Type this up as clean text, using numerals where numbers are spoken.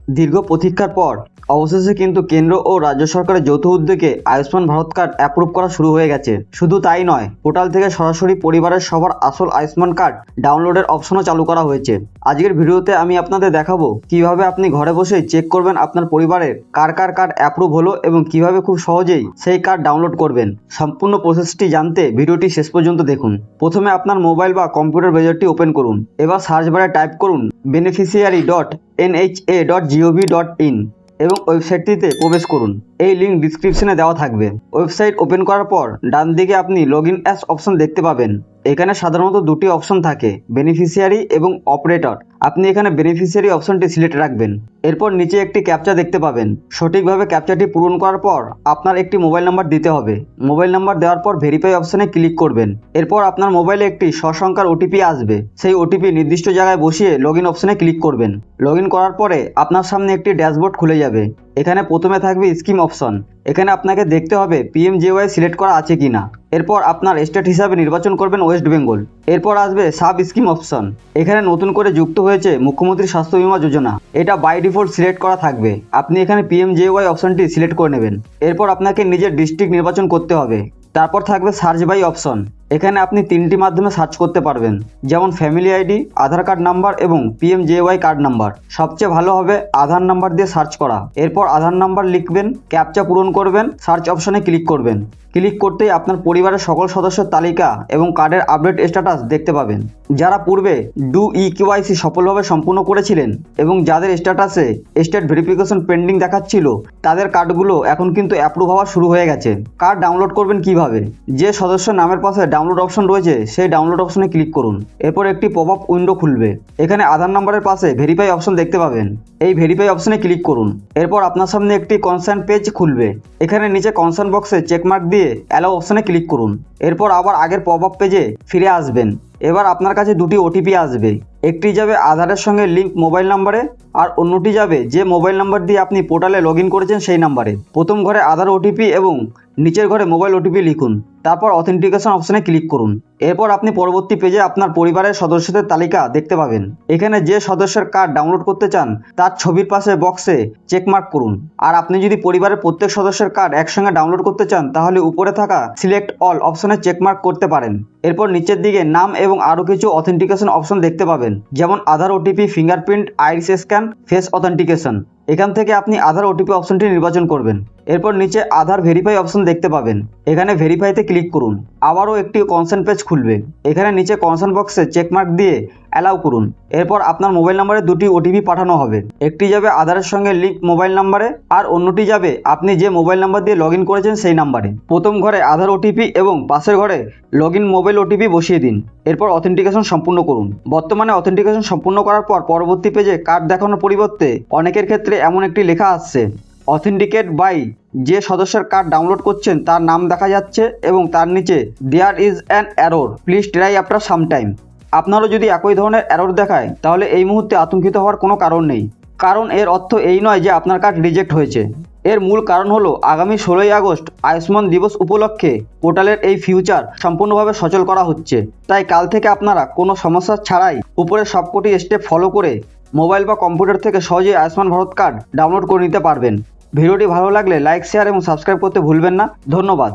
দীর্ঘ প্রতীক্ষার পর অবশেষে কিন্তু কেন্দ্র ও রাজ্য সরকারের যৌথ উদ্যোগে আয়ুষ্মান ভারত কার্ড অ্যাপ্রুভ করা শুরু হয়ে গেছে। শুধু তাই নয়, পোর্টাল থেকে সরাসরি পরিবারের সবার আসল আয়ুষ্মান কার্ড ডাউনলোডের অপশনও চালু করা হয়েছে। আজকের ভিডিওতে আমি আপনাদের দেখাবো কিভাবে আপনি ঘরে বসেই চেক করবেন আপনার পরিবারের কার কার্ড অ্যাপ্রুভ হলো এবং কিভাবে খুব সহজেই সেই কার্ড ডাউনলোড করবেন। সম্পূর্ণ প্রসেসটি জানতে ভিডিওটি শেষ পর্যন্ত দেখুন। প্রথমে আপনার মোবাইল বা কম্পিউটার ব্রাউজারটি ওপেন করুন। এবার সার্চ বারে টাইপ করুন beneficiary.nha.gov.in এবং ওয়েবসাইটটিতে প্রবেশ করুন। এই লিঙ্ক ডিসক্রিপশনে দেওয়া থাকবে। ওয়েবসাইট ওপেন করার পর ডান দিকে আপনি লগ ইন অ্যাজ অপশন দেখতে পাবেন। এখানে সাধারণত দুটি অপশন থাকে, বেনিফিশিয়ারি এবং অপারেটর। আপনি এখানে বেনিফিশিয়ারি অপশনটি সিলেক্ট রাখবেন। এরপর নিচে একটি ক্যাপচা দেখতে পাবেন। সঠিকভাবে ক্যাপচাটি পূরণ করার পর আপনার একটি মোবাইল নাম্বার দিতে হবে। মোবাইল নাম্বার দেওয়ার পর ভেরিফাই অপশনে ক্লিক করবেন। এরপর আপনার মোবাইলে একটি সসংখ্যার ওটিপি আসবে। সেই ওটিপি নির্দিষ্ট জায়গায় বসিয়ে লগ ইন অপশনে ক্লিক করবেন। লগ ইন করার পরে আপনার সামনে একটি ড্যাশবোর্ড খুলে যাবে। এখানে প্রথমে থাকবে স্কিম অপশন। এখানে আপনাকে দেখতে হবে পিএমজেওয়াই সিলেক্ট করা আছে কিনা। এরপর আপনার স্টেট হিসাবে নির্বাচন করবেন ওয়েস্ট বেঙ্গল। এরপর আসবে সাব স্কিম অপশন। এখানে নতুন করে যুক্ত হয়েছে মুখ্যমন্ত্রী স্বাস্থ্য বীমা যোজনা। এটা বাই ডিফল্ট সিলেক্ট করা থাকবে। আপনি এখানে পিএমজেওয়াই অপশনটি সিলেক্ট করে নেবেন। এরপর আপনাকে নিজের ডিস্ট্রিক্ট নির্বাচন করতে হবে। তারপর থাকবে সার্চ বাই অপশন। এখানে আপনি তিনটি মাধ্যমে সার্চ করতে পারবেন, যেমন ফ্যামিলি আইডি, আধার কার্ড নাম্বার এবং পিএমজেওয়াই কার্ড নাম্বার। সবচেয়ে ভালো হবে আধার নাম্বার দিয়ে সার্চ করা। এরপর আধার নাম্বার লিখবেন, ক্যাপচা পূরণ করবেন, সার্চ অপশনে ক্লিক করবেন। ক্লিক করতেই আপনার পরিবারের সকল সদস্যের তালিকা এবং কার্ডের আপডেট স্ট্যাটাস দেখতে পাবেন। যারা পূর্বে কেওয়াইসি সফলভাবে সম্পূর্ণ করেছিলেন এবং যাদের স্ট্যাটাসে স্টেট ভেরিফিকেশন পেন্ডিং দেখাচ্ছিল, তাদের কার্ডগুলো এখন কিন্তু অ্যাপ্রুভ হওয়া শুরু হয়ে গেছে। কার্ড ডাউনলোড করবেন কিভাবে? যে সদস্যের নামের পাশে ডাউনলোড অপশন রয়েছে সেই ডাউনলোড অপশনে ক্লিক করুন। এরপর একটি পপ আপ উইন্ডো খুলবে। এখানে আধার নাম্বারের পাশে ভেরিফাই অপশন দেখতে পাবেন। এই ভেরিফাই অপশনে ক্লিক করুন। এরপর আপনার সামনে একটি কনসার্ন পেজ খুলবে। এখানে নিচে কনসার্ন বক্সে চেকমার্ক দিয়ে অ্যালাউ অপশনে ক্লিক করুন। এরপর আবার আগের পপ আপ পেজে ফিরে আসবেন। এবার আপনার কাছে দুটি ওটিপি আসবে। একটি যাবে আধারের সঙ্গে লিঙ্ক মোবাইল নাম্বারে, আর অন্যটি যাবে যে মোবাইল নাম্বার দিয়ে আপনি পোর্টালে লগ ইন করেছেন সেই নাম্বারে। প্রথম ঘরে আধার ওটিপি এবং নিচের ঘরে মোবাইল ওটিপি লিখুন। তারপর অথেন্টিকেশন অপশনে ক্লিক করুন। এরপর আপনি পরবর্তী পেজে আপনার পরিবারের সদস্যদের তালিকা দেখতে পাবেন। এখানে যে সদস্যের কার্ড ডাউনলোড করতে চান তার ছবির পাশে বক্সে চেকমার্ক করুন। আর আপনি যদি পরিবারের প্রত্যেক সদস্যের কার্ড একসঙ্গে ডাউনলোড করতে চান তাহলে উপরে থাকা সিলেক্ট অল অপশনে চেকমার্ক করতে পারেন। এরপর নিচের দিকে নাম এবং আরও কিছু অথেন্টিকেশন অপশন দেখতে পাবেন, যেমন Aadhaar OTP, fingerprint, iris scan, face authentication. এখান থেকে আপনি আধার ওটিপি অপশনটি নির্বাচন করবেন। এরপর নিচে আধার ভেরিফাই অপশন দেখতে পাবেন। এখানে ভেরিফাইতে ক্লিক করুন। আবারও একটি কনসার্ন পেজ খুলবে। এখানে নিচে কনসার্ন বক্সে চেকমার্ক দিয়ে অ্যালাউ করুন। এরপর আপনার মোবাইল নাম্বারে দুটি ওটিপি পাঠানো হবে। একটি যাবে আধারের সঙ্গে লিঙ্ক মোবাইল নাম্বারে, আর অন্যটি যাবে আপনি যে মোবাইল নাম্বার দিয়ে লগ ইন করেছেন সেই নাম্বারে। প্রথম ঘরে আধার ওটিপি এবং পাশের ঘরে লগ ইন মোবাইল ওটিপি বসিয়ে দিন। এরপর অথেন্টিকেশন সম্পূর্ণ করুন। বর্তমানে অথেন্টিকেশন সম্পূর্ণ করার পর পরবর্তী পেজে কার্ড দেখানোর পরিবর্তে অনেকের ক্ষেত্রে এমন একটি লেখা আসছে, অথেন্টিকেট বাই। যে সদস্যের কার্ড ডাউনলোড করছেন তার নাম দেখা যাচ্ছে এবং তার নিচে there is an error, please try after some time. আপনারও যদি একই ধরনের এরর দেখায় তাহলে এই মুহূর্তে আতঙ্কিত হওয়ার কোনো কারণ নেই, কারণ এর অর্থ এই নয় যে আপনার কার্ড রিজেক্ট হয়েছে। এর মূল কারণ হলো আগামী 16ই আগস্ট আয়ুষ্মান দিবস উপলক্ষে পোর্টালের এই ফিউচার সম্পূর্ণভাবে সচল করা হচ্ছে। তাই কাল থেকে আপনারা কোনো সমস্যা ছাড়াই উপরের সবকটি স্টেপ ফলো করে মোবাইল বা কম্পিউটার থেকে সহজেই আয়ুষ্মান ভারত কার্ড ডাউনলোড করে নিতে পারবেন। ভিডিওটি ভালো লাগলে লাইক, শেয়ার এবং সাবস্ক্রাইব করতে ভুলবেন না। ধন্যবাদ।